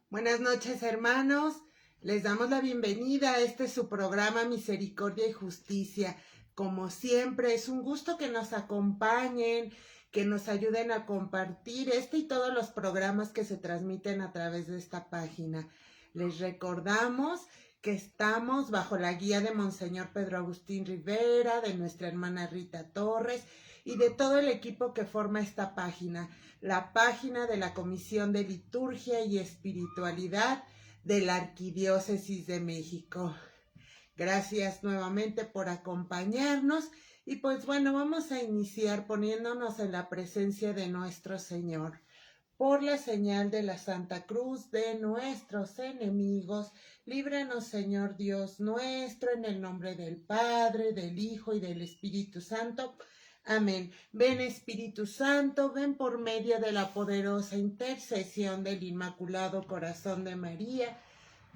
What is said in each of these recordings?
Buenas noches, hermanos. Les damos la bienvenida a este su programa Misericordia y Justicia. Como siempre, es un gusto que nos acompañen, que nos ayuden a compartir este y todos los programas que se transmiten a través de esta página. Les recordamos que estamos bajo la guía de Monseñor Pedro Agustín Rivera, de nuestra hermana Rita Torres y de todo el equipo que forma esta página, la página de la Comisión de Liturgia y Espiritualidad de la Arquidiócesis de México. Gracias nuevamente por acompañarnos y pues bueno, vamos a iniciar poniéndonos en la presencia de nuestro Señor. Por la señal de la Santa Cruz de nuestros enemigos, líbranos, Señor Dios nuestro, en el nombre del Padre, del Hijo y del Espíritu Santo. Amén. Ven, Espíritu Santo, ven por medio de la poderosa intercesión del Inmaculado Corazón de María,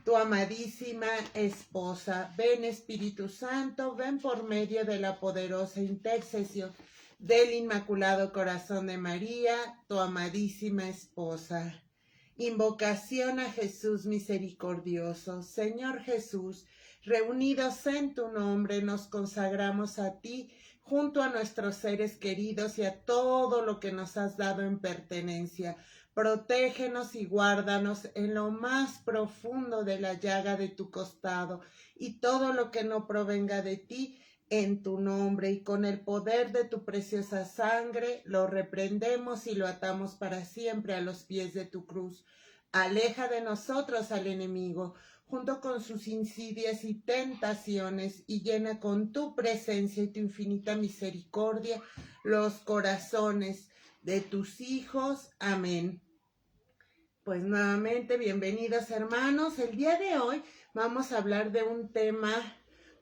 tu amadísima esposa. Ven, Espíritu Santo, ven por medio de la poderosa intercesión del Inmaculado Corazón de María, tu amadísima esposa. Invocación a Jesús misericordioso. Señor Jesús, reunidos en tu nombre, nos consagramos a ti, junto a nuestros seres queridos y a todo lo que nos has dado en pertenencia. Protégenos y guárdanos en lo más profundo de la llaga de tu costado, y todo lo que no provenga de ti, en tu nombre y con el poder de tu preciosa sangre, lo reprendemos y lo atamos para siempre a los pies de tu cruz. Aleja de nosotros al enemigo, junto con sus insidias y tentaciones, y llena con tu presencia y tu infinita misericordia los corazones de tus hijos. Amén. Pues nuevamente, bienvenidos, hermanos. El día de hoy vamos a hablar de un tema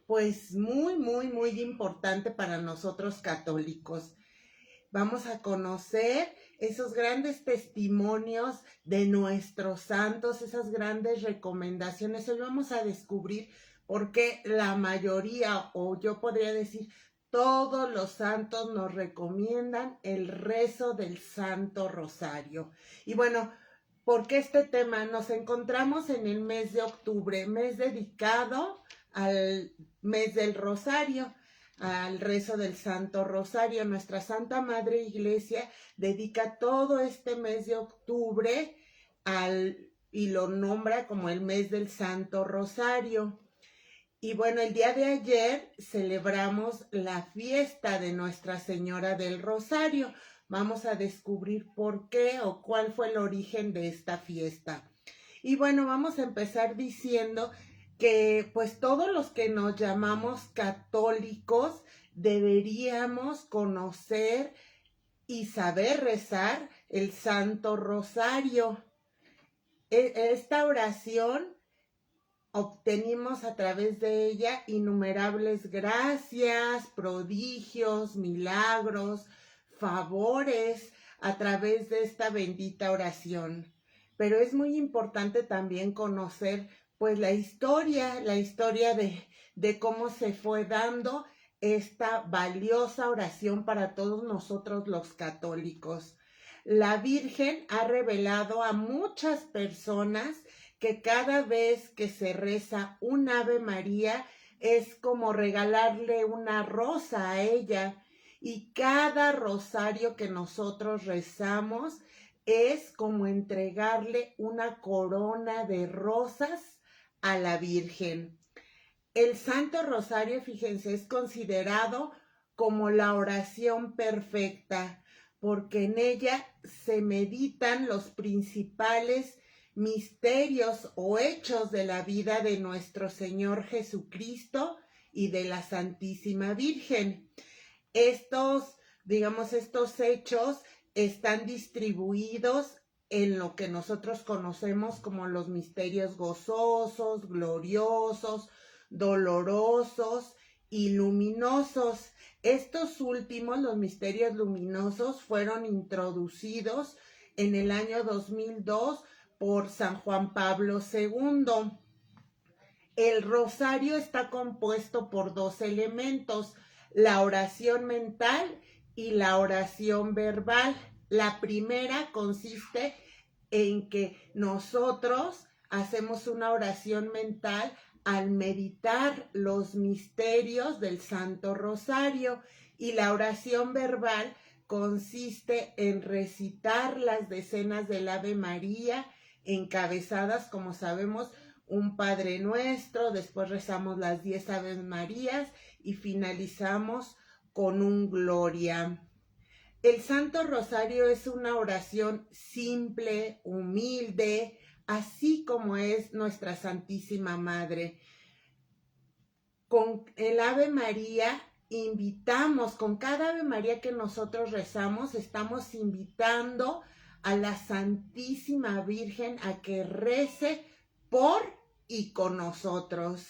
pues muy importante para nosotros católicos. Vamos a conocer esos grandes testimonios de nuestros santos, esas grandes recomendaciones. Hoy vamos a descubrir por qué la mayoría, o yo podría decir, todos los santos nos recomiendan el rezo del Santo Rosario. Y bueno, ¿por qué este tema? Nos encontramos en el mes de octubre, mes dedicado al mes del Rosario, al rezo del Santo Rosario. Nuestra Santa Madre Iglesia dedica todo este mes de octubre y lo nombra como el mes del Santo Rosario. Y bueno, el día de ayer celebramos la fiesta de Nuestra Señora del Rosario. Vamos a descubrir por qué o cuál fue el origen de esta fiesta. Y bueno, vamos a empezar diciendo que pues todos los que nos llamamos católicos deberíamos conocer y saber rezar el Santo Rosario. Esta oración obtenimos a través de ella innumerables gracias, prodigios, milagros, favores a través de esta bendita oración. Pero es muy importante también conocer pues la historia de cómo se fue dando esta valiosa oración para todos nosotros los católicos. La Virgen ha revelado a muchas personas que cada vez que se reza un Ave María es como regalarle una rosa a ella, y cada rosario que nosotros rezamos es como entregarle una corona de rosas a la Virgen. El Santo Rosario, fíjense, es considerado como la oración perfecta, porque en ella se meditan los principales misterios o hechos de la vida de nuestro Señor Jesucristo y de la Santísima Virgen. Estos hechos están distribuidos en lo que nosotros conocemos como los misterios gozosos, gloriosos, dolorosos y luminosos. Estos últimos, los misterios luminosos, fueron introducidos en el año 2002 por San Juan Pablo II. El rosario está compuesto por dos elementos: la oración mental y la oración verbal. La primera consiste en que nosotros hacemos una oración mental al meditar los misterios del Santo Rosario, y la oración verbal consiste en recitar las decenas del Ave María, encabezadas, como sabemos, un Padre Nuestro, después rezamos las 10 Aves Marías y finalizamos con un Gloria. El Santo Rosario es una oración simple, humilde, así como es nuestra Santísima Madre. Con el Ave María invitamos, con cada Ave María que nosotros rezamos, estamos invitando a la Santísima Virgen a que rece por y con nosotros.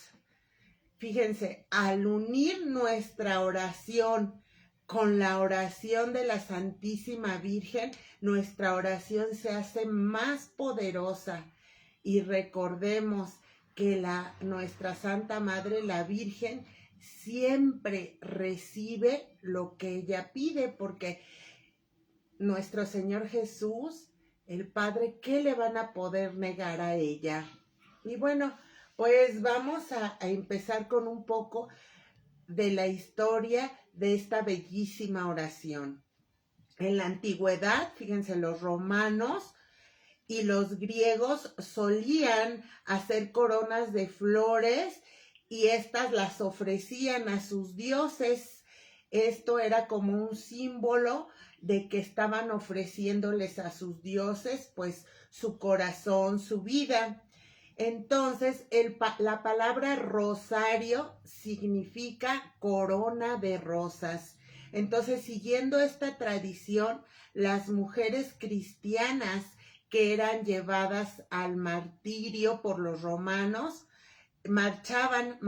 Fíjense, al unir nuestra oración con la oración de la Santísima Virgen, nuestra oración se hace más poderosa. Y recordemos que nuestra Santa Madre, la Virgen, siempre recibe lo que ella pide, porque nuestro Señor Jesús, el Padre, ¿qué le van a poder negar a ella? Y bueno, pues vamos a empezar con un poco de la historia de esta bellísima oración. En la antigüedad, fíjense, los romanos y los griegos solían hacer coronas de flores y estas las ofrecían a sus dioses. Esto era como un símbolo de que estaban ofreciéndoles a sus dioses pues su corazón, su vida. Entonces, la palabra rosario significa corona de rosas. Entonces, siguiendo esta tradición, las mujeres cristianas que eran llevadas al martirio por los romanos, marchaban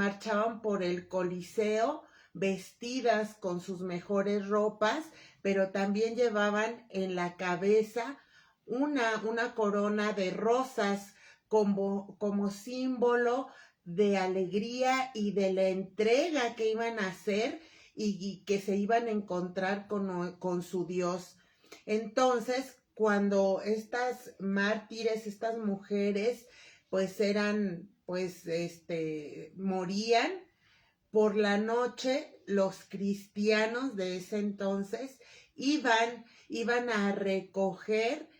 por el Coliseo vestidas con sus mejores ropas, pero también llevaban en la cabeza una corona de rosas, como símbolo de alegría y de la entrega que iban a hacer y que se iban a encontrar con su Dios. Entonces, cuando estas mártires, estas mujeres, pues morían, por la noche los cristianos de ese entonces iban a recoger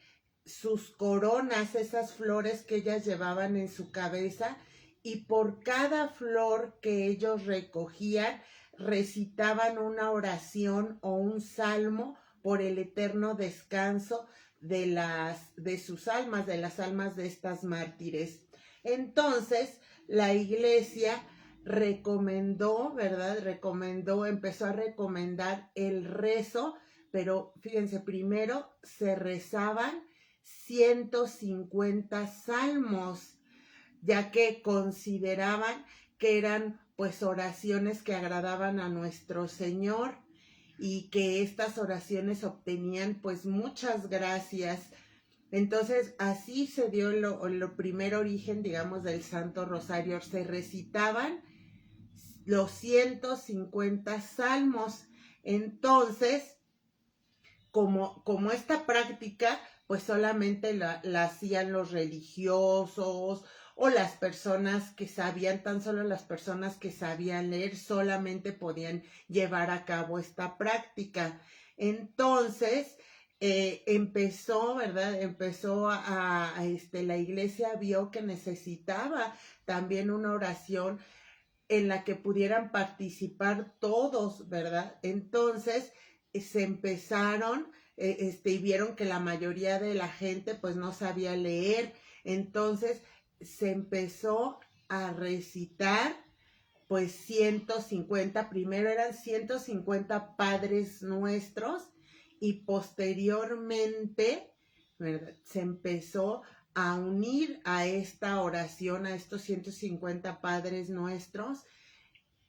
sus coronas, esas flores que ellas llevaban en su cabeza, y por cada flor que ellos recogían, recitaban una oración o un salmo por el eterno descanso de sus almas, de las almas de estas mártires. Entonces, la iglesia empezó a recomendar el rezo, pero fíjense, primero se rezaban 150 salmos, ya que consideraban que eran pues oraciones que agradaban a nuestro Señor y que estas oraciones obtenían pues muchas gracias. Entonces así se dio el primer origen, digamos, del Santo Rosario. Se recitaban los 150 salmos. Entonces, como esta práctica pues solamente la hacían los religiosos o las personas que sabían, tan solo las personas que sabían leer solamente podían llevar a cabo esta práctica. Entonces empezó, ¿verdad? La iglesia vio que necesitaba también una oración en la que pudieran participar todos, ¿verdad? Entonces se empezaron y vieron que la mayoría de la gente pues no sabía leer. Entonces se empezó a recitar pues 150, primero eran 150 Padres Nuestros y posteriormente, ¿verdad?, se empezó a unir a esta oración, a estos 150 Padres Nuestros,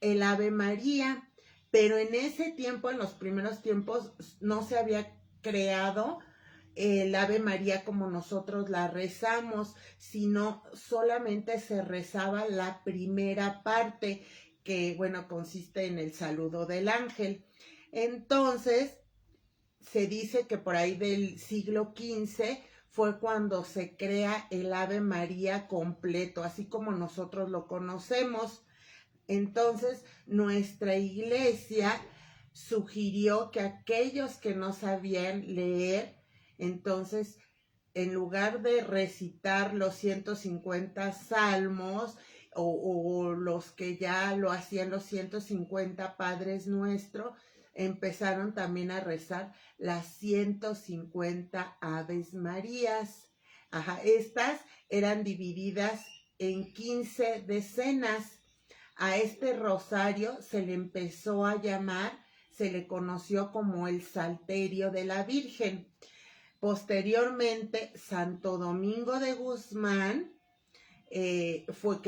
el Ave María. Pero en ese tiempo, en los primeros tiempos, no se había creado el Ave María como nosotros la rezamos, sino solamente se rezaba la primera parte, que bueno, consiste en el saludo del ángel. Entonces, se dice que por ahí del siglo XV fue cuando se crea el Ave María completo, así como nosotros lo conocemos. Entonces, nuestra iglesia sugirió que aquellos que no sabían leer, entonces, en lugar de recitar los 150 salmos o los que ya lo hacían los 150 Padres Nuestros, empezaron también a rezar las 150 Aves Marías. Ajá, estas eran divididas en 15 decenas. A este rosario se le empezó a llamar, se le conoció como el Salterio de la Virgen. Posteriormente, Santo Domingo de Guzmán, fue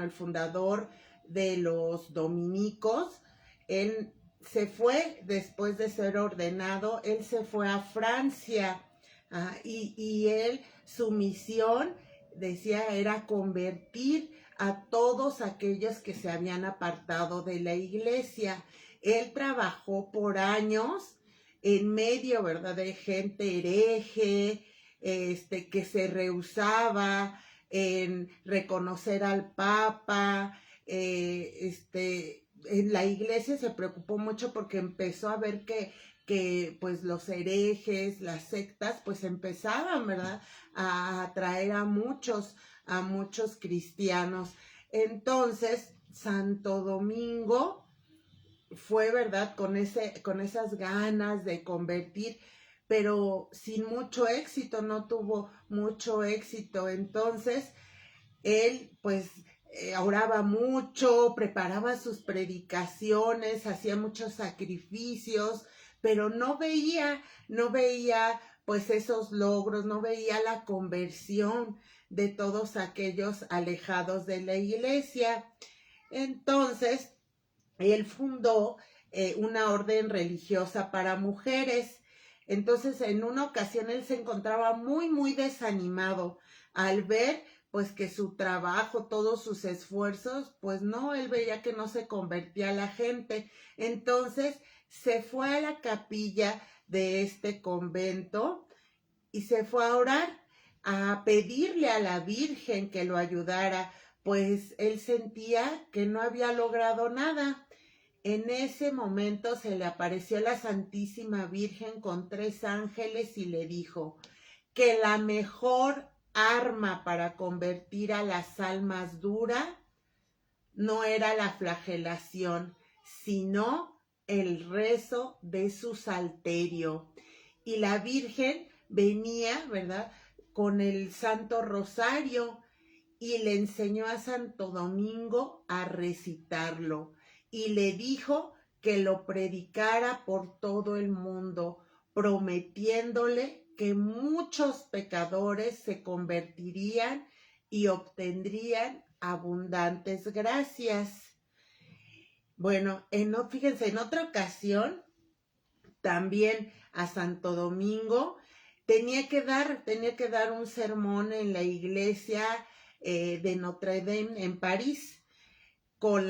el fundador de los dominicos. Él se fue, después de ser ordenado, él se fue a Francia, y él, su misión, decía, era convertir a todos aquellos que se habían apartado de la iglesia. Él trabajó por años en medio, ¿verdad?, de gente hereje, que se rehusaba en reconocer al Papa. En la iglesia se preocupó mucho porque empezó a ver que pues los herejes, las sectas, pues empezaban, ¿verdad?, a atraer a muchos cristianos. Entonces, Santo Domingo fue, ¿verdad?, con esas ganas de convertir, pero sin mucho éxito, no tuvo mucho éxito. Entonces, él pues oraba mucho, preparaba sus predicaciones, hacía muchos sacrificios, pero no veía pues esos logros, no veía la conversión de todos aquellos alejados de la iglesia. Entonces, él fundó una orden religiosa para mujeres. Entonces, en una ocasión él se encontraba muy desanimado al ver pues que su trabajo, todos sus esfuerzos, pues no, él veía que no se convertía la gente. Entonces se fue a la capilla de este convento y se fue a orar, a pedirle a la Virgen que lo ayudara, pues él sentía que no había logrado nada. En ese momento se le apareció la Santísima Virgen con 3 ángeles y le dijo que la mejor arma para convertir a las almas duras no era la flagelación, sino el rezo de su salterio. Y la Virgen venía, ¿verdad?, con el Santo Rosario y le enseñó a Santo Domingo a recitarlo y le dijo que lo predicara por todo el mundo, prometiéndole que muchos pecadores se convertirían y obtendrían abundantes gracias. Bueno, fíjense, en otra ocasión, también a Santo Domingo, tenía que dar un sermón en la iglesia de Notre Dame en París, con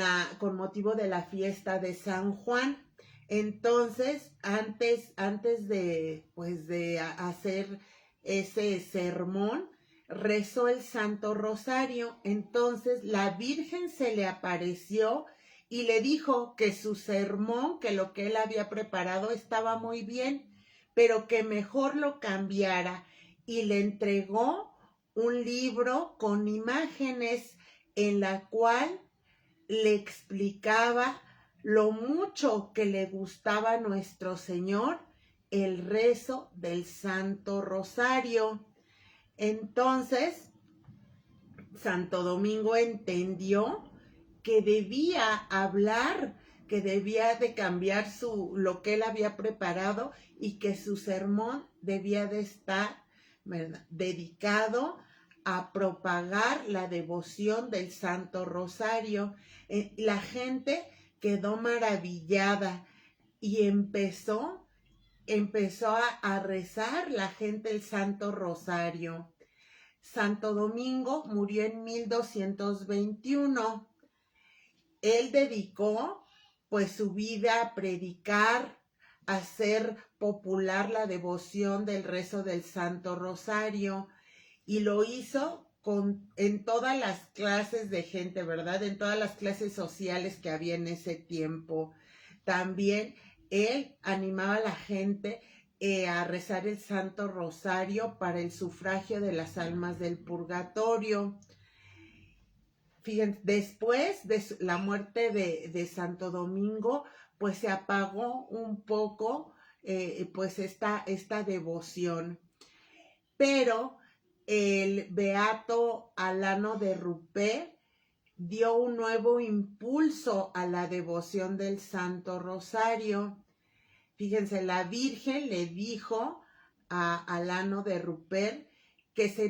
motivo de la fiesta de San Juan. Entonces, antes de hacer ese sermón, rezó el Santo Rosario. Entonces, la Virgen se le apareció y le dijo que su sermón, que lo que él había preparado estaba muy bien, pero que mejor lo cambiara, y le entregó un libro con imágenes en la cual le explicaba lo mucho que le gustaba a nuestro Señor el rezo del Santo Rosario. Entonces, Santo Domingo entendió que debía hablar, que debía de cambiar lo que él había preparado, y que su sermón debía de estar, ¿verdad?, dedicado a propagar la devoción del Santo Rosario. La gente quedó maravillada y empezó a rezar la gente el Santo Rosario. Santo Domingo murió en 1221. Él dedicó pues su vida a predicar, hacer popular la devoción del rezo del Santo Rosario, y lo hizo en todas las clases de gente, ¿verdad? En todas las clases sociales que había en ese tiempo. También él animaba a la gente a rezar el Santo Rosario para el sufragio de las almas del purgatorio. Fíjense, después de la muerte de Santo Domingo, pues se apagó un poco pues esta devoción. Pero el beato Alano de Rupert dio un nuevo impulso a la devoción del Santo Rosario. Fíjense, la Virgen le dijo a Alano de Rupert que se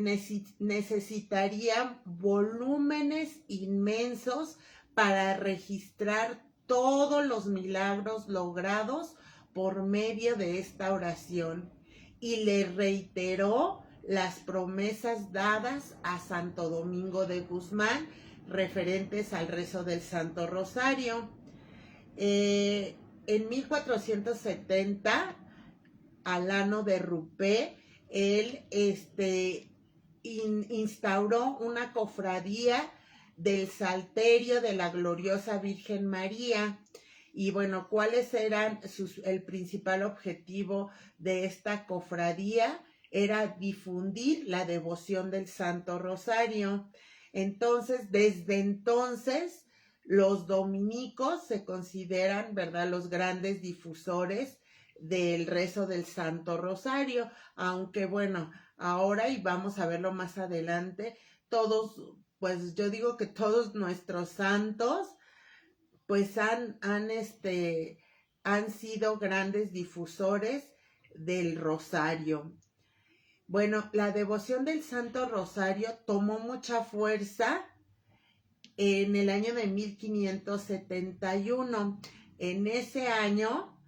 necesitarían volúmenes inmensos para registrar todos los milagros logrados por medio de esta oración, y le reiteró las promesas dadas a Santo Domingo de Guzmán referentes al rezo del Santo Rosario. En 1470, Alano de Rupert, él instauró una cofradía del Salterio de la Gloriosa Virgen María. Y bueno, ¿cuáles eran el principal objetivo de esta cofradía? Era difundir la devoción del Santo Rosario. Entonces, desde entonces, los dominicos se consideran, ¿verdad?, los grandes difusores del rezo del Santo Rosario, aunque bueno, ahora, y vamos a verlo más adelante, todos, pues yo digo que todos nuestros santos, pues han sido grandes difusores del Rosario. Bueno, la devoción del Santo Rosario tomó mucha fuerza en el año de 1571. En ese año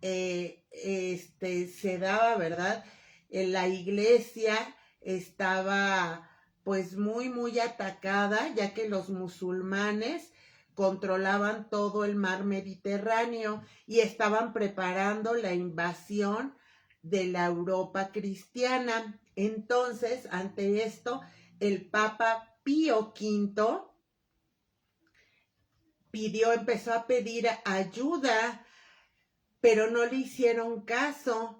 se daba, ¿verdad? La iglesia estaba pues muy atacada, ya que los musulmanes controlaban todo el mar Mediterráneo y estaban preparando la invasión de la Europa cristiana. Entonces, ante esto, el Papa Pío V empezó a pedir ayuda, pero no le hicieron caso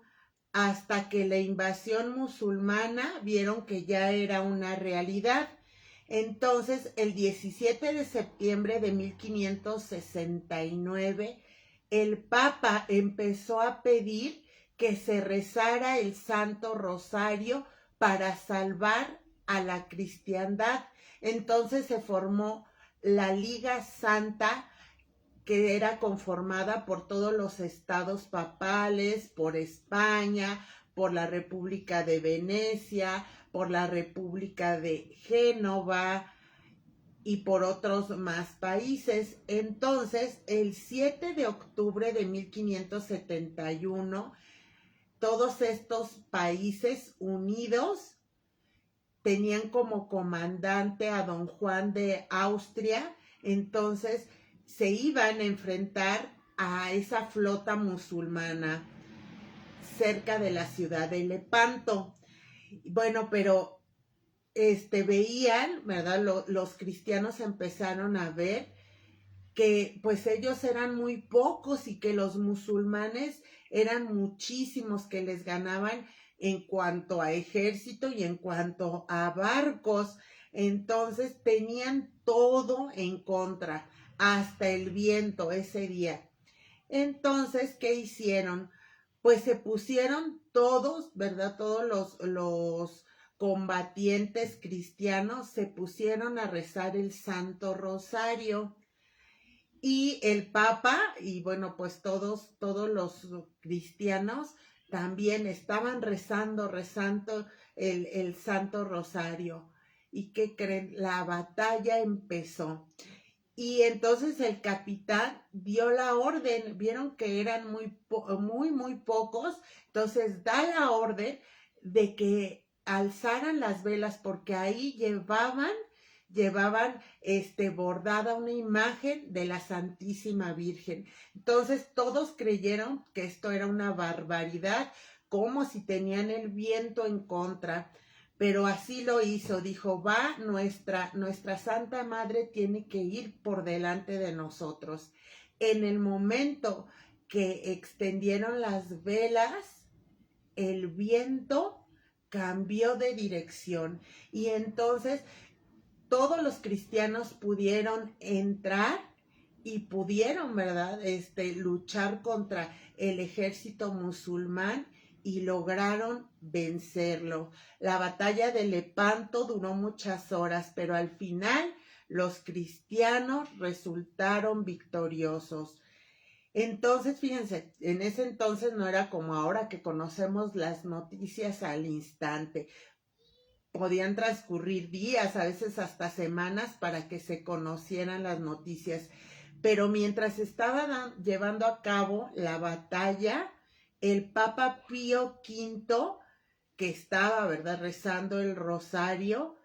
hasta que la invasión musulmana vieron que ya era una realidad. Entonces, el 17 de septiembre de 1569, el Papa empezó a pedir que se rezara el Santo Rosario para salvar a la cristiandad. Entonces se formó la Liga Santa, que era conformada por todos los estados papales, por España, por la República de Venecia, por la República de Génova y por otros más países. Entonces, el 7 de octubre de 1571, todos estos países unidos tenían como comandante a don Juan de Austria. Entonces se iban a enfrentar a esa flota musulmana cerca de la ciudad de Lepanto. Bueno, pero veían, ¿verdad? Los cristianos empezaron a ver que pues ellos eran muy pocos y que los musulmanes eran muchísimos, que les ganaban en cuanto a ejército y en cuanto a barcos. Entonces tenían todo en contra, hasta el viento ese día. Entonces, ¿qué hicieron? Pues se pusieron todos, ¿verdad? Todos los combatientes cristianos se pusieron a rezar el Santo Rosario. Y el Papa, y bueno, pues todos los cristianos también estaban rezando el Santo Rosario. ¿Y qué creen? La batalla empezó. Y entonces el capitán dio la orden, vieron que eran muy pocos, entonces da la orden de que alzaran las velas, porque ahí llevaban bordada una imagen de la Santísima Virgen. Entonces todos creyeron que esto era una barbaridad, como si tenían el viento en contra. Pero así lo hizo, dijo, va, nuestra Santa Madre tiene que ir por delante de nosotros. En el momento que extendieron las velas, el viento cambió de dirección y entonces todos los cristianos pudieron entrar y pudieron, ¿verdad?, luchar contra el ejército musulmán y lograron vencerlo. La batalla de Lepanto duró muchas horas, pero al final los cristianos resultaron victoriosos. Entonces, fíjense, en ese entonces no era como ahora que conocemos las noticias al instante. Podían transcurrir días, a veces hasta semanas, para que se conocieran las noticias. Pero mientras estaba llevando a cabo la batalla, el Papa Pío V, que estaba, ¿verdad?, rezando el rosario,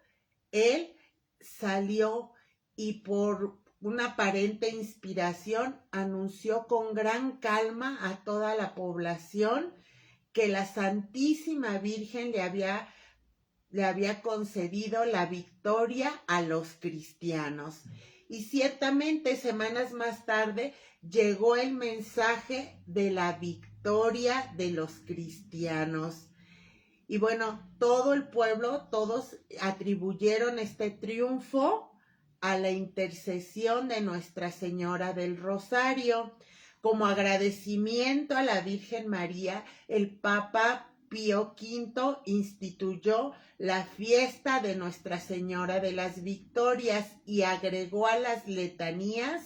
él salió y por una aparente inspiración anunció con gran calma a toda la población que la Santísima Virgen le había concedido la victoria a los cristianos. Y ciertamente semanas más tarde llegó el mensaje de la victoria de los cristianos. Y bueno, todo el pueblo, todos atribuyeron este triunfo a la intercesión de Nuestra Señora del Rosario. Como agradecimiento a la Virgen María, el Papa Pío V instituyó la fiesta de Nuestra Señora de las Victorias y agregó a las letanías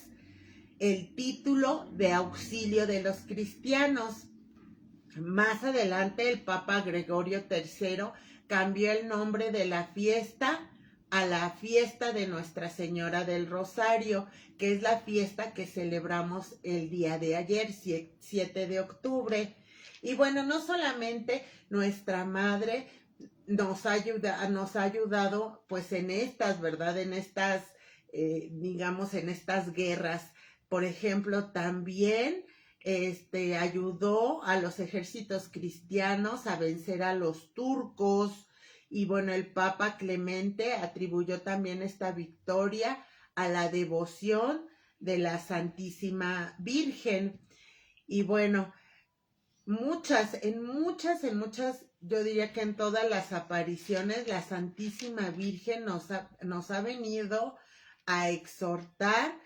el título de auxilio de los cristianos. Más adelante el Papa Gregorio III cambió el nombre de la fiesta a la fiesta de Nuestra Señora del Rosario, que es la fiesta que celebramos el día de ayer, 7 de octubre. Y bueno, no solamente nuestra Madre nos ha ayudado pues en estas, ¿verdad? En estas, digamos, en estas guerras. Por ejemplo, también ayudó a los ejércitos cristianos a vencer a los turcos. Y bueno, el Papa Clemente atribuyó también esta victoria a la devoción de la Santísima Virgen. Y bueno, en muchas, yo diría que en todas las apariciones, la Santísima Virgen nos ha venido a exhortar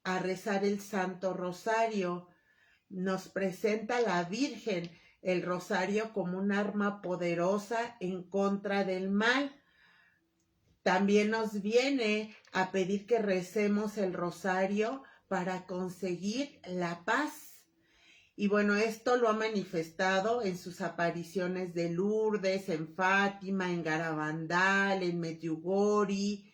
a rezar el Santo Rosario. Nos presenta la Virgen el rosario como un arma poderosa en contra del mal. También nos viene a pedir que recemos el rosario para conseguir la paz. Y bueno, esto lo ha manifestado en sus apariciones de Lourdes, en Fátima, en Garabandal, en Medjugorje.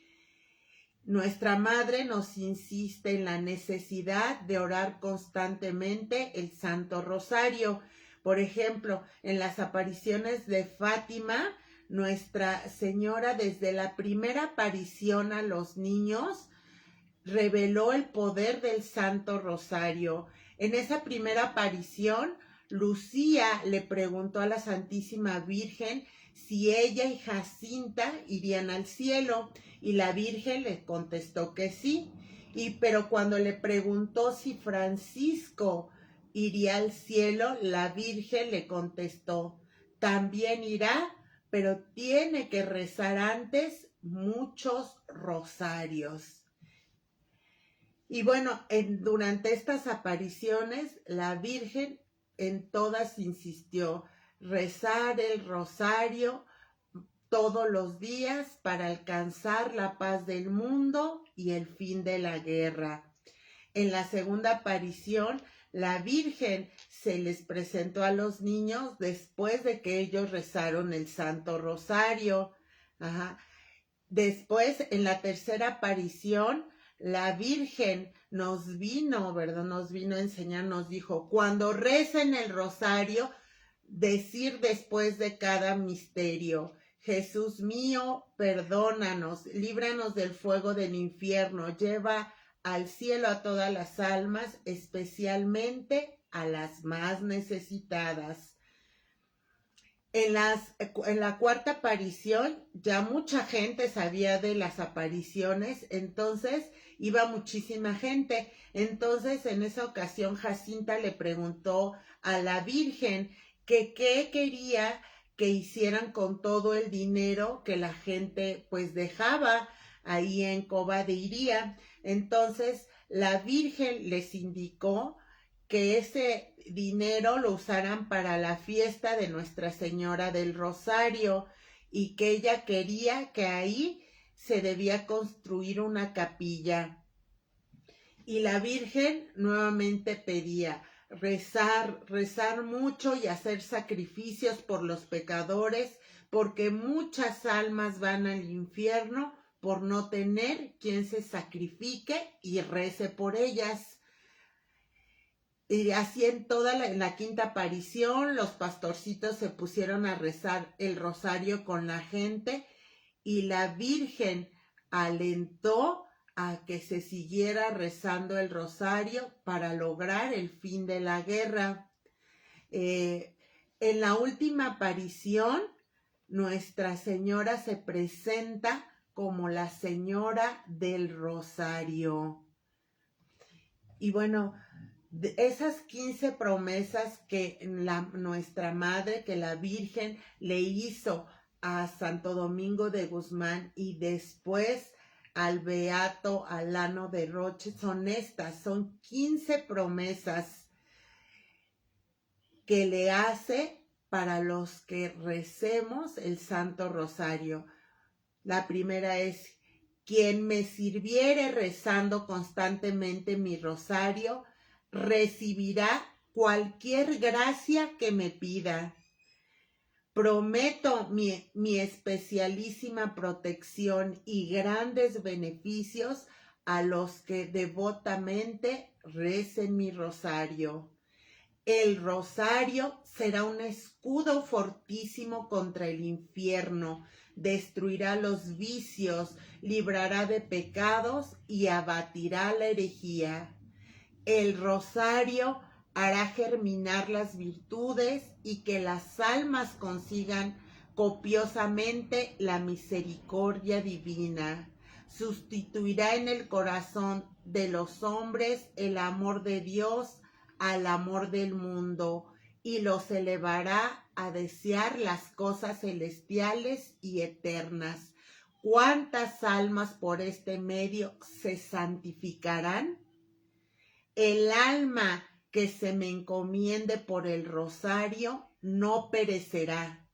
Nuestra Madre nos insiste en la necesidad de orar constantemente el Santo Rosario. Por ejemplo, en las apariciones de Fátima, Nuestra Señora, desde la primera aparición a los niños, reveló el poder del Santo Rosario. En esa primera aparición, Lucía le preguntó a la Santísima Virgen si ella y Jacinta irían al cielo, y la Virgen le contestó que sí. Pero cuando le preguntó si Francisco iría al cielo, la Virgen le contestó, también irá, pero tiene que rezar antes muchos rosarios. Y bueno, durante estas apariciones, la Virgen en todas insistió, rezar el rosario todos los días para alcanzar la paz del mundo y el fin de la guerra. En la segunda aparición, la Virgen se les presentó a los niños después de que ellos rezaron el Santo Rosario. Después, en la tercera aparición, la Virgen nos vino, ¿verdad? Nos vino a enseñar, nos dijo, cuando recen el rosario, decir después de cada misterio, Jesús mío, perdónanos, líbranos del fuego del infierno, lleva al cielo a todas las almas, especialmente a las más necesitadas. En la cuarta aparición ya mucha gente sabía de las apariciones, entonces iba muchísima gente. Entonces en esa ocasión Jacinta le preguntó a la Virgen que qué quería que hicieran con todo el dinero que la gente pues dejaba ahí en Cova de Iría. Entonces la Virgen les indicó que ese dinero lo usaran para la fiesta de Nuestra Señora del Rosario y que ella quería que ahí se debía construir una capilla. Y la Virgen nuevamente pedía rezar mucho y hacer sacrificios por los pecadores, porque muchas almas van al infierno por no tener quien se sacrifique y rece por ellas. Y así en la quinta aparición, los pastorcitos se pusieron a rezar el rosario con la gente y la Virgen alentó a que se siguiera rezando el rosario para lograr el fin de la guerra. En la última aparición, Nuestra Señora se presenta como la Señora del Rosario. Y bueno, de esas 15 promesas que nuestra madre, que la Virgen le hizo a Santo Domingo de Guzmán y después al beato Alano de Roche, son 15 promesas que le hace para los que recemos el Santo Rosario. La primera es: quien me sirviere rezando constantemente mi rosario, recibirá cualquier gracia que me pida. Prometo mi especialísima protección y grandes beneficios a los que devotamente recen mi rosario. El rosario será un escudo fortísimo contra el infierno, destruirá los vicios, librará de pecados y abatirá la herejía. El rosario hará germinar las virtudes y que las almas consigan copiosamente la misericordia divina. Sustituirá en el corazón de los hombres el amor de Dios al amor del mundo y los elevará a desear las cosas celestiales y eternas. ¿Cuántas almas por este medio se santificarán? El alma que se me encomiende por el rosario no perecerá.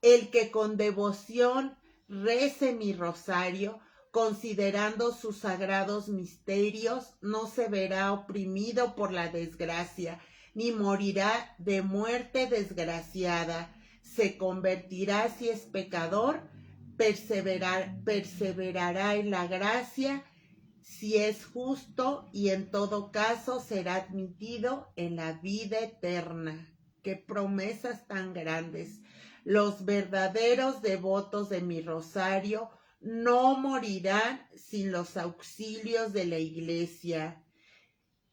El que con devoción rece mi rosario, considerando sus sagrados misterios, no se verá oprimido por la desgracia, ni morirá de muerte desgraciada. Se convertirá si es pecador, perseverará en la gracia, si es justo, y en todo caso será admitido en la vida eterna. ¡Qué promesas tan grandes! Los verdaderos devotos de mi rosario no morirán sin los auxilios de la Iglesia.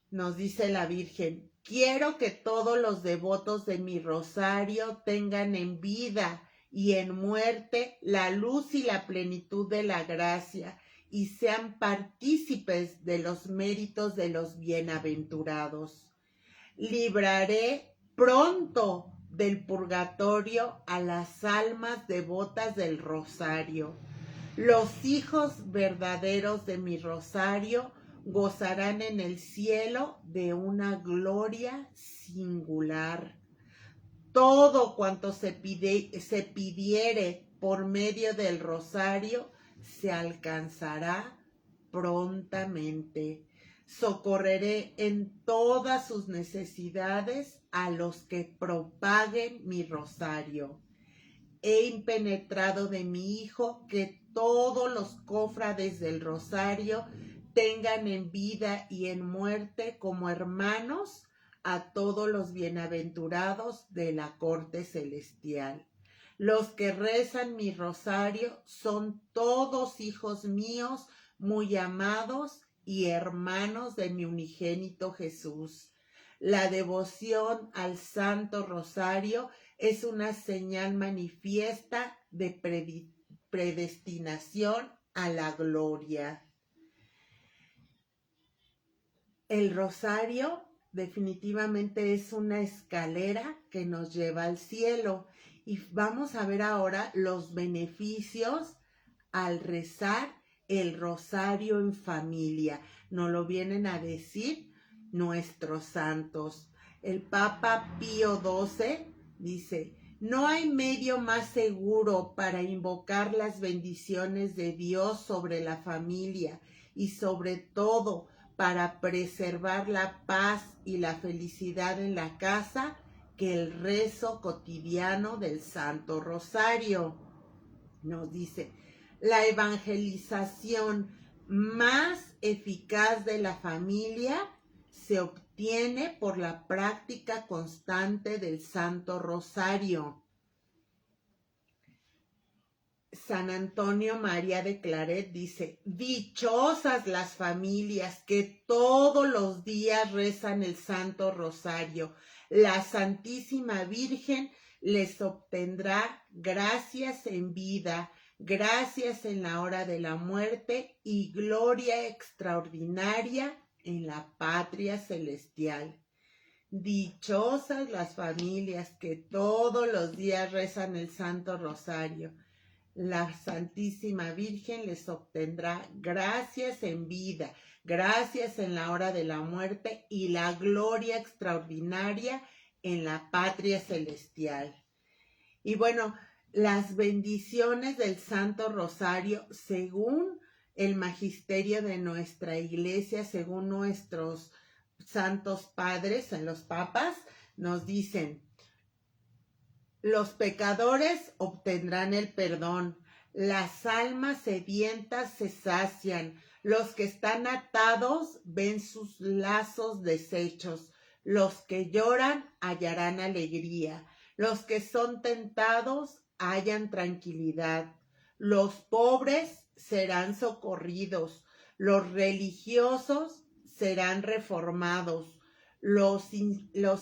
Nos dice la Virgen: quiero que todos los devotos de mi rosario tengan en vida y en muerte la luz y la plenitud de la gracia, y sean partícipes de los méritos de los bienaventurados. Libraré pronto del purgatorio a las almas devotas del rosario. Los hijos verdaderos de mi rosario gozarán en el cielo de una gloria singular. Todo cuanto se pidiere por medio del rosario se alcanzará prontamente. Socorreré en todas sus necesidades a los que propaguen mi rosario. He impenetrado de mi Hijo que todos los cofrades del rosario tengan en vida y en muerte como hermanos a todos los bienaventurados de la corte celestial. Los que rezan mi rosario son todos hijos míos, muy amados y hermanos de mi unigénito Jesús. La devoción al Santo Rosario es una señal manifiesta de predestinación a la gloria. El rosario definitivamente es una escalera que nos lleva al cielo. Y vamos a ver ahora los beneficios al rezar el rosario en familia. Nos lo vienen a decir nuestros santos. El Papa Pío XII dice: no hay medio más seguro para invocar las bendiciones de Dios sobre la familia y sobre todo para preservar la paz y la felicidad en la casa que el rezo cotidiano del Santo Rosario. Nos dice: la evangelización más eficaz de la familia se obtiene por la práctica constante del Santo Rosario. San Antonio María de Claret dice: dichosas las familias que todos los días rezan el Santo Rosario. La Santísima Virgen les obtendrá gracias en vida, gracias en la hora de la muerte y gloria extraordinaria en la patria celestial. Dichosas las familias que todos los días rezan el Santo Rosario. La Santísima Virgen les obtendrá gracias en vida, gracias en la hora de la muerte y la gloria extraordinaria en la patria celestial. Y bueno, las bendiciones del Santo Rosario, según el magisterio de nuestra iglesia, según nuestros santos padres, los papas, nos dicen: los pecadores obtendrán el perdón, las almas sedientas se sacian, los que están atados ven sus lazos deshechos, los que lloran hallarán alegría, los que son tentados hallan tranquilidad, los pobres serán socorridos, los religiosos serán reformados, los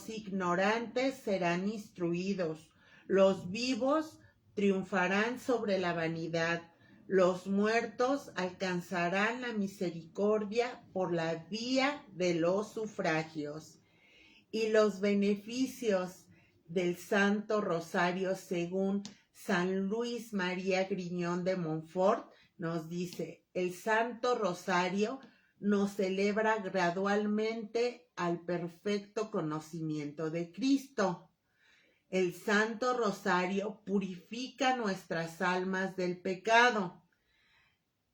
ignorantes serán instruidos, los vivos triunfarán sobre la vanidad, los muertos alcanzarán la misericordia por la vía de los sufragios. Y los beneficios del Santo Rosario, según San Luis María Griñón de Montfort, nos dice: el Santo Rosario nos celebra gradualmente al perfecto conocimiento de Cristo. El Santo Rosario purifica nuestras almas del pecado,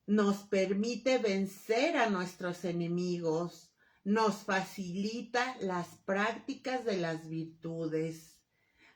nos permite vencer a nuestros enemigos, nos facilita las prácticas de las virtudes,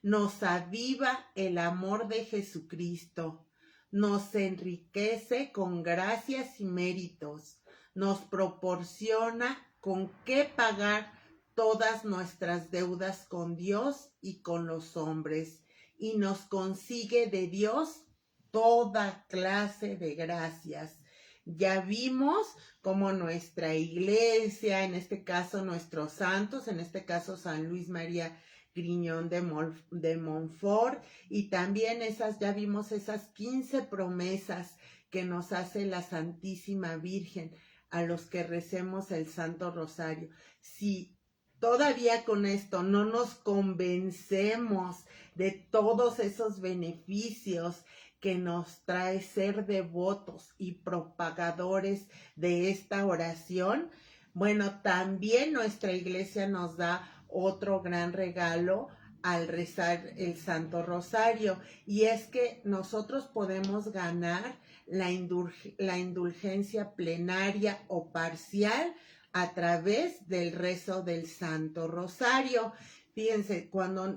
nos aviva el amor de Jesucristo, nos enriquece con gracias y méritos, nos proporciona con qué pagar todas nuestras deudas con Dios y con los hombres, y nos consigue de Dios toda clase de gracias. Ya vimos cómo nuestra iglesia, en este caso nuestros santos, en este caso San Luis María Griñón de Montfort, y también ya vimos esas 15 promesas que nos hace la Santísima Virgen a los que recemos el Santo Rosario. Si todavía con esto no nos convencemos de todos esos beneficios que nos trae ser devotos y propagadores de esta oración, bueno, también nuestra iglesia nos da otro gran regalo al rezar el Santo Rosario, y es que nosotros podemos ganar la indulgencia plenaria o parcial a través del rezo del Santo Rosario. Fíjense,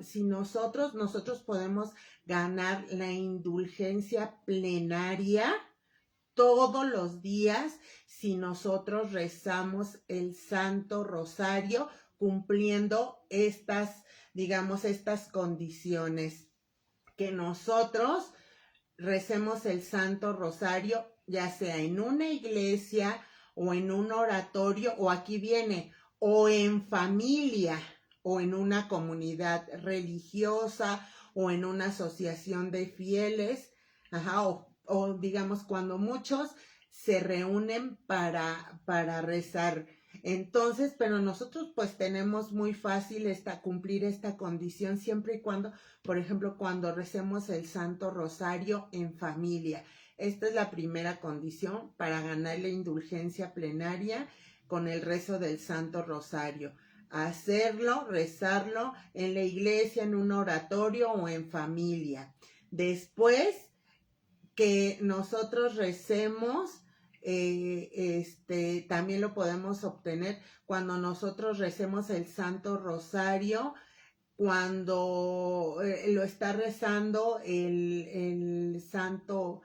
si nosotros podemos ganar la indulgencia plenaria todos los días si nosotros rezamos el Santo Rosario cumpliendo estas condiciones. que nosotros recemos el Santo Rosario, ya sea en una iglesia o en un oratorio, o aquí viene, o en familia, o en una comunidad religiosa, o en una asociación de fieles, o digamos cuando muchos se reúnen para rezar. Entonces, pero nosotros pues tenemos muy fácil cumplir esta condición siempre y cuando, por ejemplo, cuando recemos el Santo Rosario en familia. Esta es la primera condición para ganar la indulgencia plenaria con el rezo del Santo Rosario. Hacerlo, rezarlo en la iglesia, en un oratorio o en familia. Después que nosotros recemos, también lo podemos obtener cuando nosotros recemos el Santo Rosario, cuando lo está rezando el Santo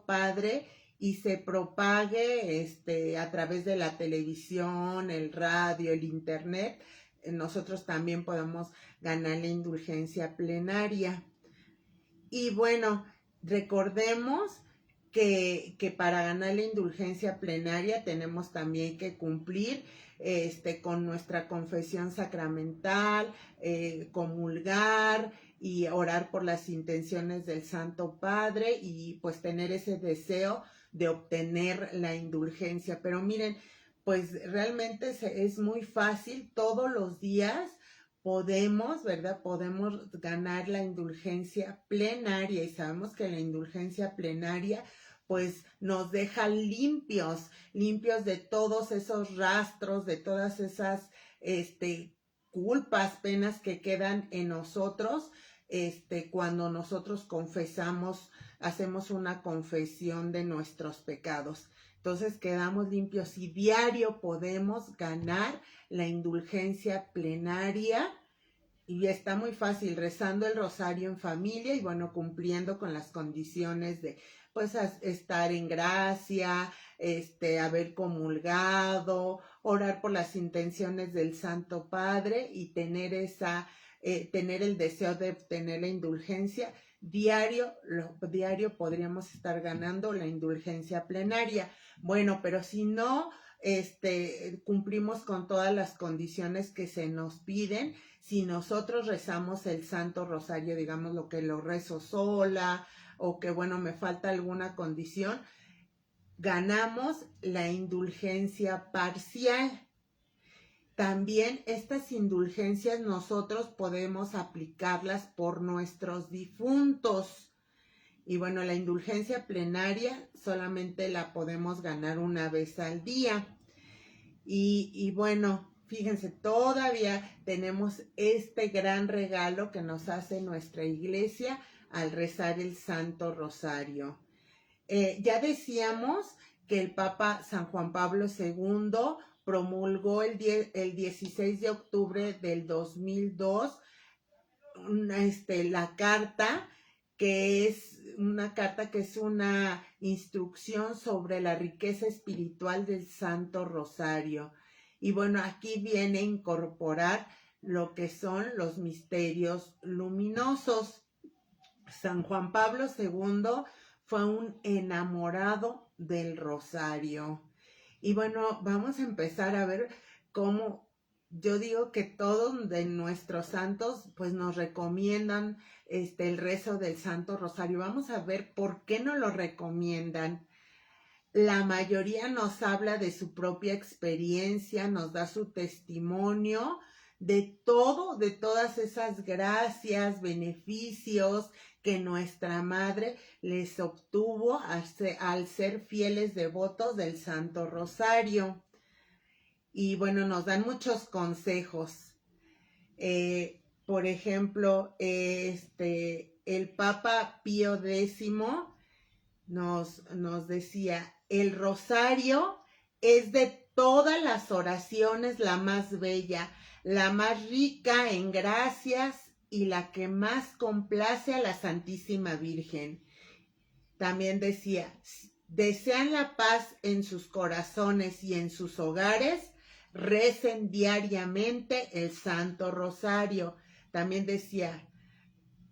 Padre y se propague a través de la televisión, el radio, el internet, nosotros también podemos ganar la indulgencia plenaria. Y bueno, recordemos que para ganar la indulgencia plenaria tenemos también que cumplir con nuestra confesión sacramental, comulgar y orar por las intenciones del Santo Padre y pues tener ese deseo de obtener la indulgencia. Pero miren, pues realmente es muy fácil, todos los días podemos, ¿verdad? Podemos ganar la indulgencia plenaria y sabemos que la indulgencia plenaria pues nos deja limpios de todos esos rastros, de todas esas culpas, penas que quedan en nosotros cuando nosotros confesamos, hacemos una confesión de nuestros pecados. Entonces quedamos limpios y diario podemos ganar la indulgencia plenaria y está muy fácil rezando el rosario en familia y bueno, cumpliendo con las condiciones de pues estar en gracia, haber comulgado, orar por las intenciones del Santo Padre y tener el deseo de obtener la indulgencia. Diario podríamos estar ganando la indulgencia plenaria. Bueno, pero si no cumplimos con todas las condiciones que se nos piden, si nosotros rezamos el Santo Rosario, digamos lo que lo rezo sola o que bueno, me falta alguna condición, ganamos la indulgencia parcial. También estas indulgencias nosotros podemos aplicarlas por nuestros difuntos. Y bueno, la indulgencia plenaria solamente la podemos ganar una vez al día. Y bueno, fíjense, todavía tenemos este gran regalo que nos hace nuestra iglesia al rezar el Santo Rosario. Ya decíamos que el Papa San Juan Pablo II promulgó el 16 de octubre del 2002 la carta, que es una instrucción sobre la riqueza espiritual del Santo Rosario. Y bueno, aquí viene a incorporar lo que son los misterios luminosos. San Juan Pablo II fue un enamorado del rosario. Y bueno, vamos a empezar a ver cómo yo digo que todos de nuestros santos pues nos recomiendan el rezo del Santo Rosario. Vamos a ver por qué nos lo recomiendan. La mayoría nos habla de su propia experiencia, nos da su testimonio de todas esas gracias, beneficios que nuestra madre les obtuvo al ser fieles devotos del Santo Rosario. Y bueno, nos dan muchos consejos. Por ejemplo, el Papa Pío X nos decía, el rosario es de todas las oraciones la más bella, la más rica en gracias y la que más complace a la Santísima Virgen. También decía, desean la paz en sus corazones y en sus hogares, recen diariamente el Santo Rosario. También decía,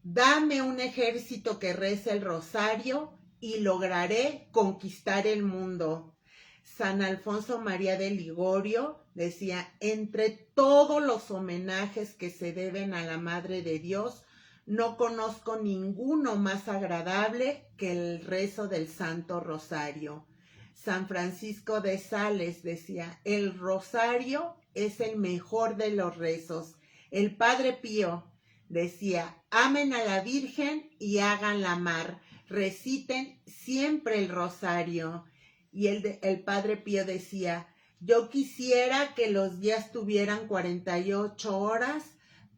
Dame un ejército que rece el rosario y lograré conquistar el mundo. San Alfonso María de Ligorio decía, entre todos los homenajes que se deben a la Madre de Dios, no conozco ninguno más agradable que el rezo del Santo Rosario. San Francisco de Sales decía, el rosario es el mejor de los rezos. El Padre Pío decía, amen a la Virgen y háganla amar, reciten siempre el rosario. Y el Padre Pío decía, yo quisiera que los días tuvieran 48 horas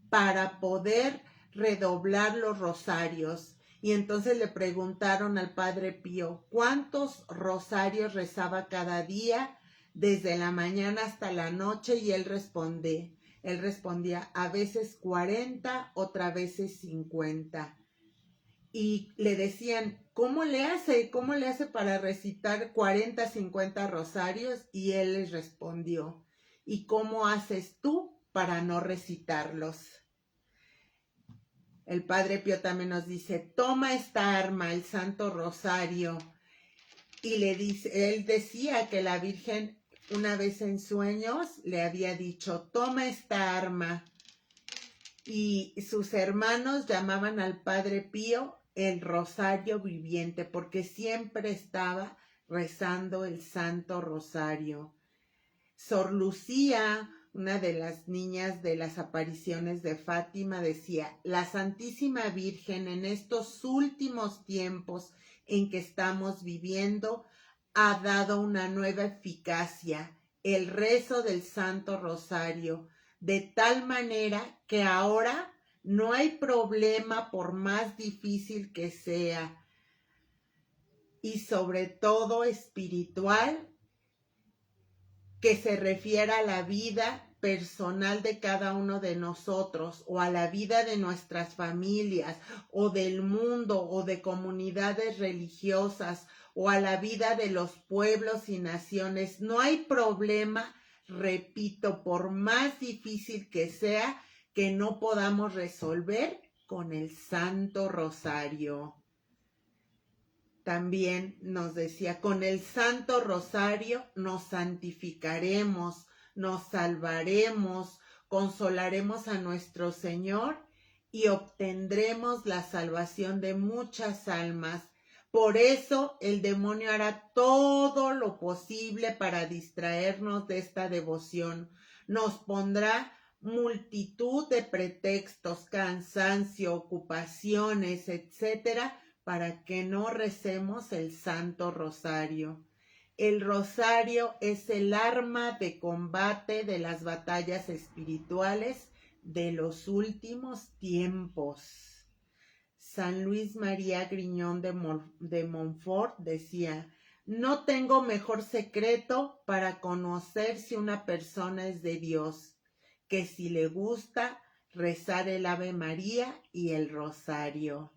para poder redoblar los rosarios. Y entonces le preguntaron al Padre Pío, ¿cuántos rosarios rezaba cada día, desde la mañana hasta la noche? Y él respondía, a veces 40, otras veces 50. Y le decían, ¿cómo le hace? ¿Cómo le hace para recitar 40, 50 rosarios? Y él les respondió, ¿y cómo haces tú para no recitarlos? El Padre Pío también nos dice, toma esta arma, el Santo Rosario. Y él decía que la Virgen una vez en sueños le había dicho, toma esta arma. Y sus hermanos llamaban al Padre Pío el Rosario Viviente, porque siempre estaba rezando el Santo Rosario. Sor Lucía, una de las niñas de las apariciones de Fátima, decía, la Santísima Virgen en estos últimos tiempos en que estamos viviendo ha dado una nueva eficacia, el rezo del Santo Rosario, de tal manera que ahora no hay problema por más difícil que sea, y sobre todo espiritual, que se refiera a la vida personal de cada uno de nosotros o a la vida de nuestras familias o del mundo o de comunidades religiosas o a la vida de los pueblos y naciones. No hay problema, repito, por más difícil que sea, que no podamos resolver con el Santo Rosario. También nos decía, con el Santo Rosario nos santificaremos, nos salvaremos, consolaremos a nuestro Señor y obtendremos la salvación de muchas almas. Por eso el demonio hará todo lo posible para distraernos de esta devoción. Nos pondrá multitud de pretextos, cansancio, ocupaciones, etcétera, para que no recemos el Santo Rosario. El rosario es el arma de combate de las batallas espirituales de los últimos tiempos. San Luis María Griñón de Montfort decía, no tengo mejor secreto para conocer si una persona es de Dios, que si le gusta rezar el Ave María y el rosario.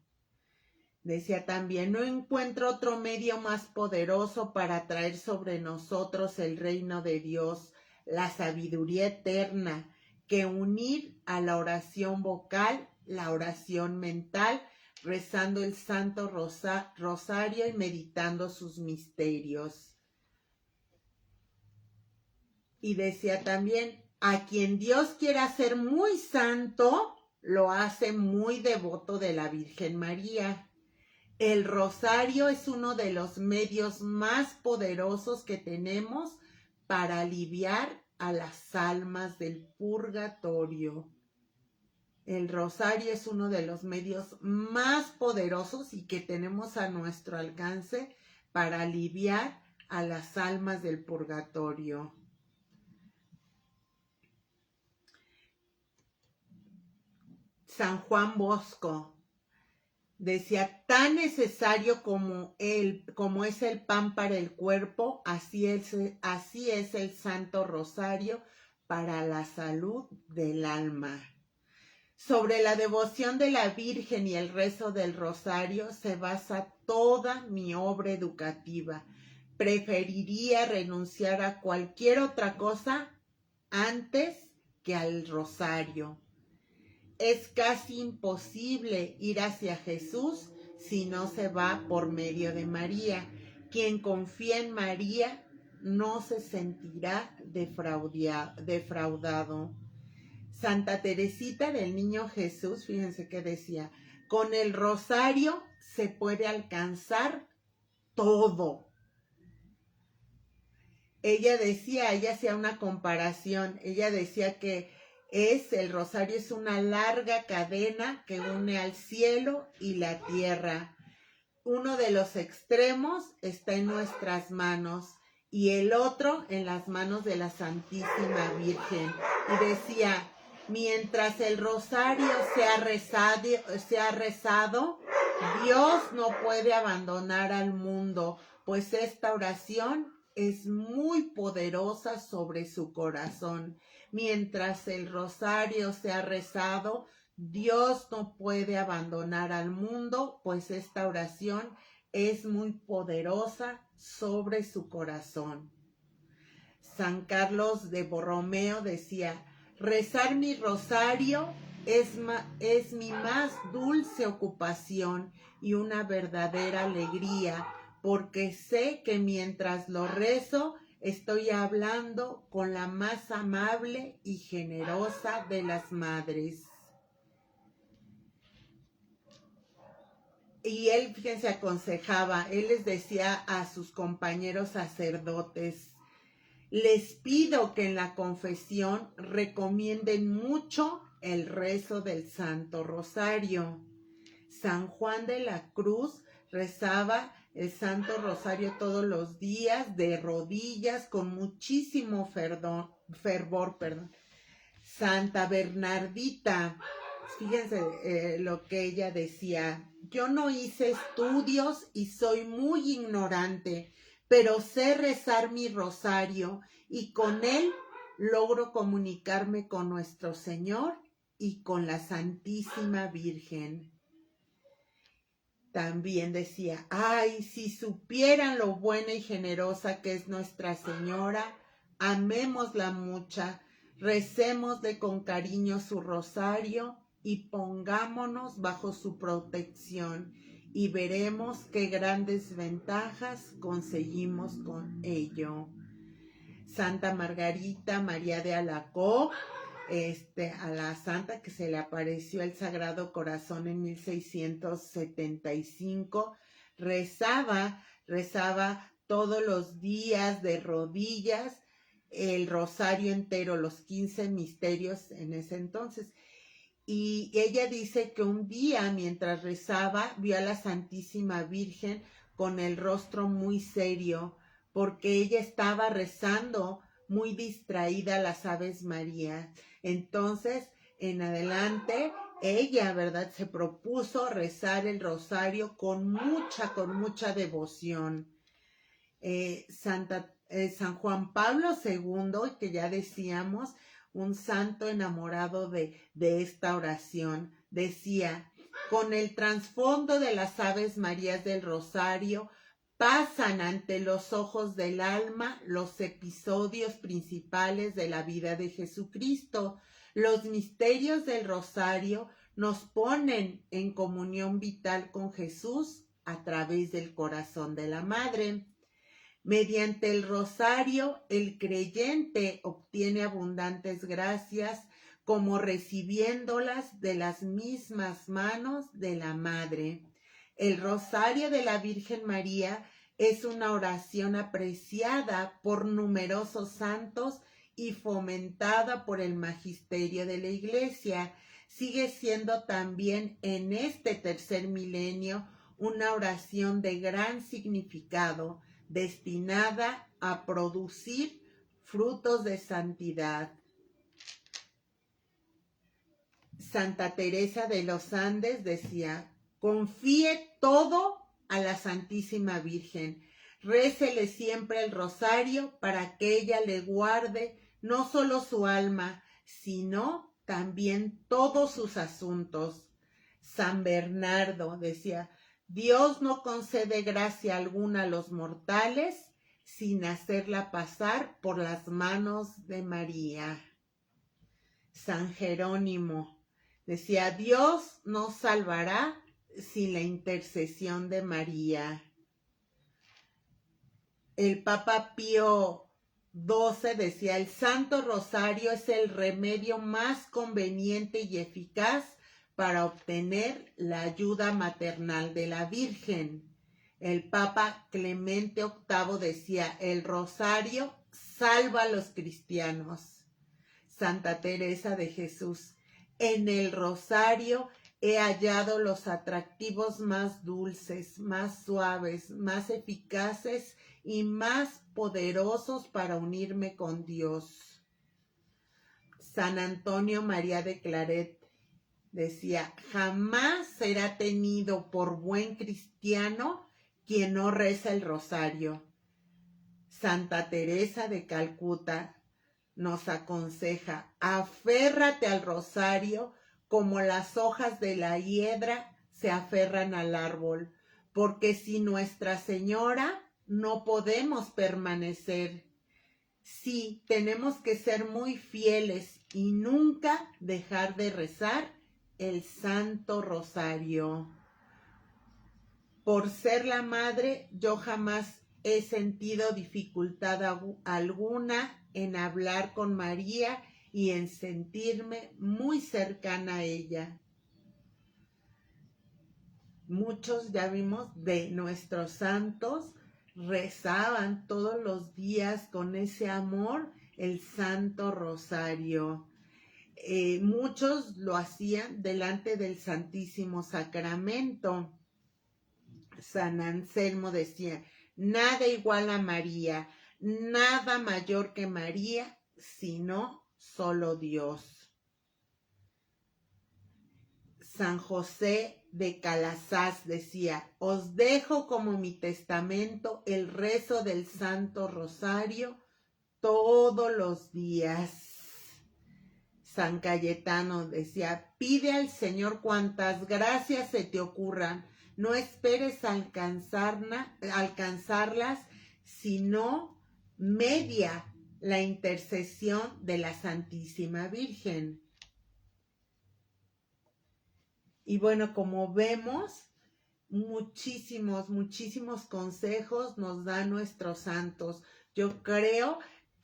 Decía también, no encuentro otro medio más poderoso para traer sobre nosotros el reino de Dios, la sabiduría eterna, que unir a la oración vocal, la oración mental, rezando el Santo Rosario y meditando sus misterios. Y decía también, a quien Dios quiera hacer muy santo, lo hace muy devoto de la Virgen María. El rosario es uno de los medios más poderosos que tenemos para aliviar a las almas del purgatorio. El rosario es uno de los medios más poderosos y que tenemos a nuestro alcance para aliviar a las almas del purgatorio. San Juan Bosco decía, tan necesario como es el pan para el cuerpo, así es el Santo Rosario para la salud del alma. Sobre la devoción de la Virgen y el rezo del rosario se basa toda mi obra educativa. Preferiría renunciar a cualquier otra cosa antes que al rosario. es casi imposible ir hacia Jesús si no se va por medio de María. Quien confía en María no se sentirá defraudado. Santa Teresita del Niño Jesús, fíjense que decía, con el rosario se puede alcanzar todo. Ella hacía una comparación, ella decía que el rosario es una larga cadena que une al cielo y la tierra. Uno de los extremos está en nuestras manos y el otro en las manos de la Santísima Virgen. Y decía, mientras el rosario sea rezado, Dios no puede abandonar al mundo, pues esta oración es muy poderosa sobre su corazón. Mientras el rosario sea rezado, Dios no puede abandonar al mundo, pues esta oración es muy poderosa sobre su corazón. San Carlos de Borromeo decía, rezar mi rosario es mi más dulce ocupación y una verdadera alegría, porque sé que mientras lo rezo, estoy hablando con la más amable y generosa de las madres. Y él, fíjense, aconsejaba, él les decía a sus compañeros sacerdotes, les pido que en la confesión recomienden mucho el rezo del Santo Rosario. San Juan de la Cruz rezaba el Santo Rosario todos los días de rodillas con muchísimo fervor. Santa Bernardita, fíjense lo que ella decía, yo no hice estudios y soy muy ignorante, pero sé rezar mi rosario y con él logro comunicarme con nuestro Señor y con la Santísima Virgen. También decía, ay, si supieran lo buena y generosa que es Nuestra Señora, amémosla mucha, recémosle con cariño su rosario y pongámonos bajo su protección y veremos qué grandes ventajas conseguimos con ello. Santa Margarita María de Alacoque, a la santa que se le apareció el Sagrado Corazón en 1675, rezaba todos los días de rodillas el rosario entero, los 15 misterios en ese entonces. Y ella dice que un día, mientras rezaba, vio a la Santísima Virgen con el rostro muy serio, porque ella estaba rezando muy distraída las Aves Marías. Entonces, en adelante, ella, ¿verdad?, se propuso rezar el rosario con mucha devoción. San Juan Pablo II, que ya decíamos, un santo enamorado de esta oración, decía, con el trasfondo de las Aves Marías del Rosario, pasan ante los ojos del alma los episodios principales de la vida de Jesucristo. Los misterios del Rosario nos ponen en comunión vital con Jesús a través del corazón de la Madre. Mediante el rosario, el creyente obtiene abundantes gracias, como recibiéndolas de las mismas manos de la Madre. El rosario de la Virgen María es una oración apreciada por numerosos santos y fomentada por el magisterio de la Iglesia. Sigue siendo también en este tercer milenio una oración de gran significado, destinada a producir frutos de santidad. Santa Teresa de los Andes decía, confíe todo a la Santísima Virgen, récele siempre el rosario para que ella le guarde no solo su alma, sino también todos sus asuntos. San Bernardo decía, Dios no concede gracia alguna a los mortales sin hacerla pasar por las manos de María. San Jerónimo Decía, Dios nos salvará sin la intercesión de María. El Papa Pío XII decía, el Santo Rosario es el remedio más conveniente y eficaz para obtener la ayuda maternal de la Virgen. El Papa Clemente VIII decía, el Rosario salva a los cristianos. Santa Teresa de Jesús, en el Rosario he hallado los atractivos más dulces, más suaves, más eficaces y más poderosos para unirme con Dios. San Antonio María de Claret decía, jamás será tenido por buen cristiano quien no reza el rosario. Santa Teresa de Calcuta nos aconseja, aférrate al rosario como las hojas de la hiedra se aferran al árbol, porque sin Nuestra Señora no podemos permanecer. Sí, tenemos que ser muy fieles y nunca dejar de rezar el Santo Rosario. Por ser la madre, yo jamás he sentido dificultad alguna en hablar con María y en sentirme muy cercana a ella. Muchos, ya vimos, de nuestros santos rezaban todos los días con ese amor el Santo Rosario. Muchos lo hacían delante del Santísimo Sacramento. San Anselmo decía, nada igual a María, nada mayor que María, sino solo Dios. San José de Calasaz decía, os dejo como mi testamento el rezo del Santo Rosario todos los días. San Cayetano decía, pide al Señor cuantas gracias se te ocurran, no esperes alcanzarlas, sino media la intercesión de la Santísima Virgen. Y bueno, como vemos, muchísimos consejos nos dan nuestros santos. Yo creo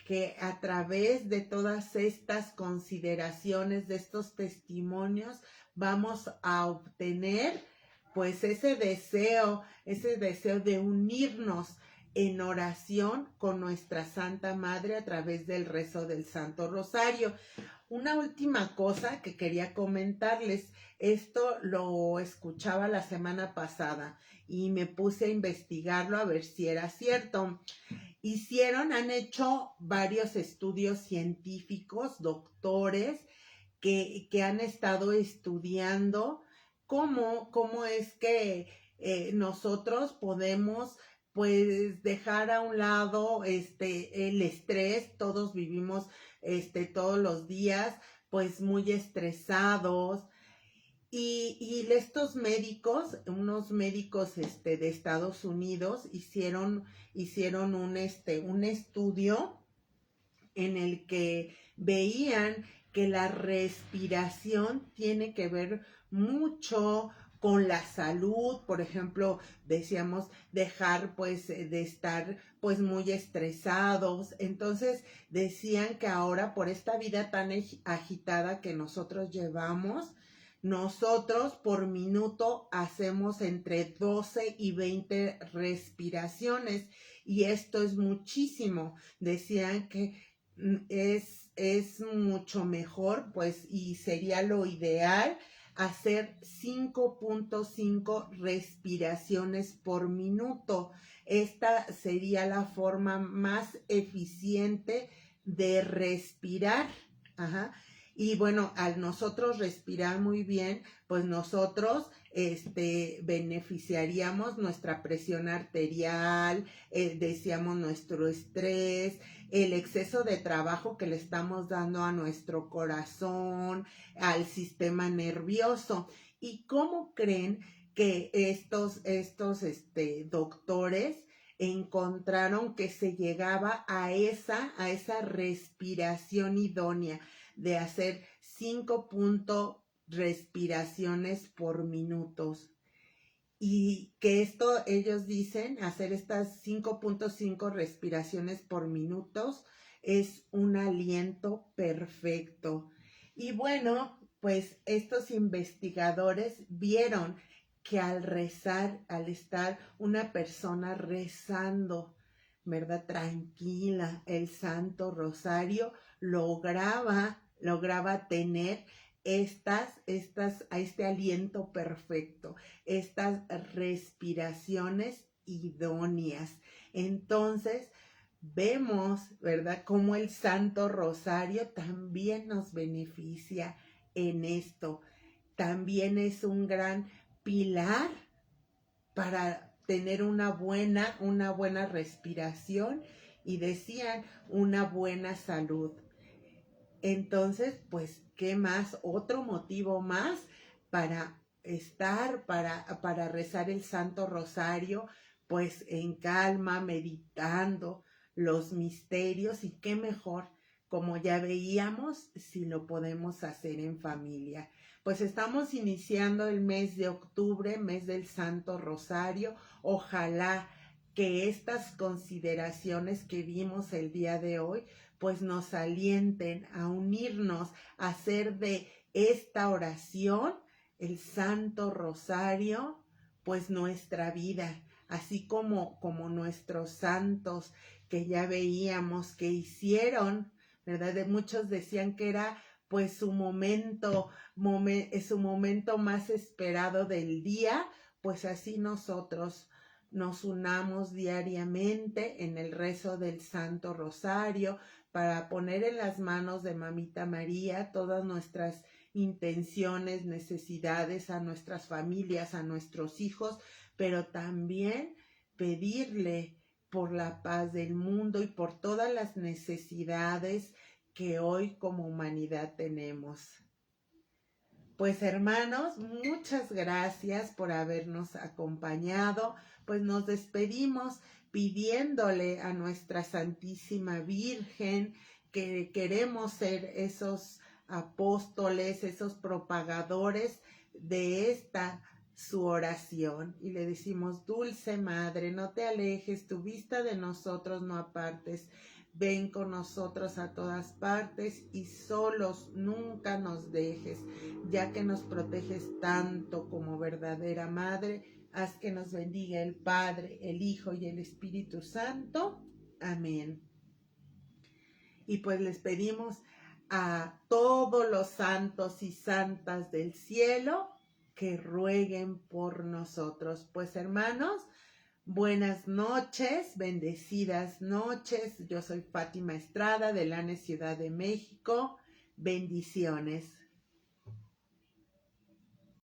que a través de todas estas consideraciones, de estos testimonios, vamos a obtener pues ese deseo de unirnos en oración con nuestra Santa Madre a través del rezo del Santo Rosario. Una última cosa que quería comentarles, esto lo escuchaba la semana pasada y me puse a investigarlo a ver si era cierto. Han hecho varios estudios científicos, doctores, que han estado estudiando cómo es que nosotros podemos pues dejar a un lado el estrés. Todos vivimos todos los días pues muy estresados y estos médicos, unos médicos de Estados Unidos hicieron un estudio en el que veían que la respiración tiene que ver mucho con la salud. Por ejemplo, decíamos dejar pues de estar pues muy estresados. Entonces decían que ahora por esta vida tan agitada que nosotros llevamos, nosotros por minuto hacemos entre 12 y 20 respiraciones y esto es muchísimo. Decían que es mucho mejor, pues, y sería lo ideal hacer 5.5 respiraciones por minuto. Esta sería la forma más eficiente de respirar. Ajá. Y bueno, al nosotros respirar muy bien, pues nosotros beneficiaríamos nuestra presión arterial, decíamos nuestro estrés, el exceso de trabajo que le estamos dando a nuestro corazón, al sistema nervioso. ¿Y cómo creen que estos doctores encontraron que se llegaba a esa respiración idónea de hacer respiraciones por minutos. Y que esto, ellos dicen, hacer estas 5.5 respiraciones por minutos es un aliento perfecto. Y bueno, pues estos investigadores vieron que al rezar, al estar una persona rezando, ¿verdad? Tranquila, el Santo Rosario lograba tener a este aliento perfecto, estas respiraciones idóneas. Entonces, vemos, ¿verdad?, cómo el Santo Rosario también nos beneficia en esto. También es un gran pilar para tener una buena respiración y decían una buena salud. Entonces, pues, ¿qué más? Otro motivo más para para rezar el Santo Rosario, pues en calma, meditando los misterios, y qué mejor, como ya veíamos, si lo podemos hacer en familia. Pues estamos iniciando el mes de octubre, mes del Santo Rosario. Ojalá que estas consideraciones que vimos el día de hoy pues nos alienten a unirnos, a hacer de esta oración, el Santo Rosario, pues nuestra vida, así como nuestros santos que ya veíamos que hicieron, ¿verdad? Muchos decían que era pues su momento más esperado del día, pues así nosotros nos unamos diariamente en el rezo del Santo Rosario, para poner en las manos de Mamita María todas nuestras intenciones, necesidades, a nuestras familias, a nuestros hijos, pero también pedirle por la paz del mundo y por todas las necesidades que hoy como humanidad tenemos. Pues hermanos, muchas gracias por habernos acompañado. Pues nos despedimos pidiéndole a nuestra Santísima Virgen que queremos ser esos apóstoles, esos propagadores de esta su oración. Y le decimos: Dulce Madre, no te alejes, tu vista de nosotros no apartes. Ven con nosotros a todas partes y solos nunca nos dejes, ya que nos proteges tanto como verdadera Madre. Haz que nos bendiga el Padre, el Hijo y el Espíritu Santo. Amén. Y pues les pedimos a todos los santos y santas del cielo que rueguen por nosotros. Pues hermanos, buenas noches, bendecidas noches. Yo soy Fátima Estrada de Lanes, Ciudad de México. Bendiciones.